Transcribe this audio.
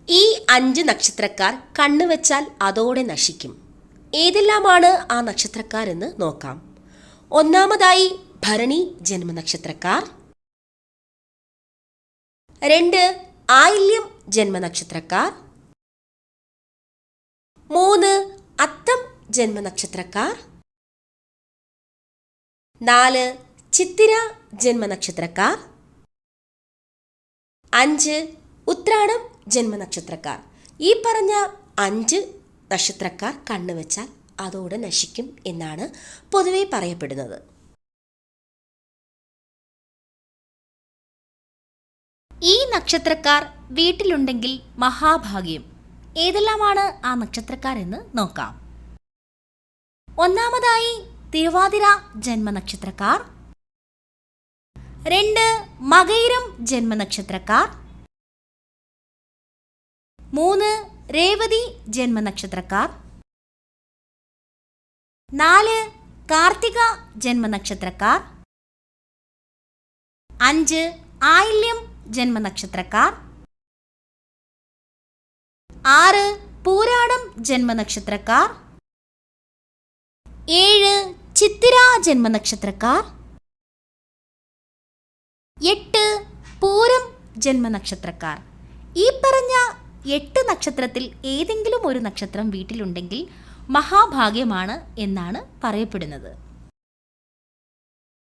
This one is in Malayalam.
ഈ 5 നക്ഷത്രക്കാർ കണ്ണുവെച്ചാൽ അതോടെ നശിക്കും. ഏതെല്ലാമാണ് ആ നക്ഷത്രക്കാർ എന്ന് നോക്കാം. ഒന്നാമതായി ഭരണി ജന്മനക്ഷത്രക്കാർ. 2 ആയില്യം ജന്മനക്ഷത്രക്കാർ. 3 അത്തം ജന്മനക്ഷത്രക്കാർ. 4 ചിത്തിര ജന്മനക്ഷത്രക്കാർ. 5 ഉത്രാടം ജന്മനക്ഷത്രക്കാർ. ഈ പറഞ്ഞ 5 നക്ഷത്രക്കാർ കണ്ണുവെച്ചാൽ അതോടെ നശിക്കും എന്നാണ് പൊതുവെ പറയപ്പെടുന്നത്. ഈ നക്ഷത്രക്കാർ വീട്ടിലുണ്ടെങ്കിൽ മഹാഭാഗ്യം. ഏതെല്ലാമാണ് ആ നക്ഷത്രക്കാർ എന്ന് നോക്കാം. ഒന്നാമതായി തിരുവാതിര ജന്മനക്ഷത്രക്കാർ. 2 മകയിരം ജന്മനക്ഷത്രക്കാർ. 3 രേവതി ജന്മനക്ഷത്രക്കാർ. 4 കാർത്തിക ജന്മനക്ഷത്രക്കാർ. 5 ആയില്യം ജന്മനക്ഷത്രക്കാർ. 6 പൂരാടം ജന്മനക്ഷത്രക്കാർ. 7 ചിത്തിര ജന്മനക്ഷത്രക്കാർ. 8 പൂരം ജന്മനക്ഷത്രക്കാർ. ഈ പറഞ്ഞ 8 നക്ഷത്രത്തിൽ ഏതെങ്കിലും ഒരു നക്ഷത്രം വീട്ടിലുണ്ടെങ്കിൽ മഹാഭാഗ്യമാണ് എന്നാണ് പറയപ്പെടുന്നത്.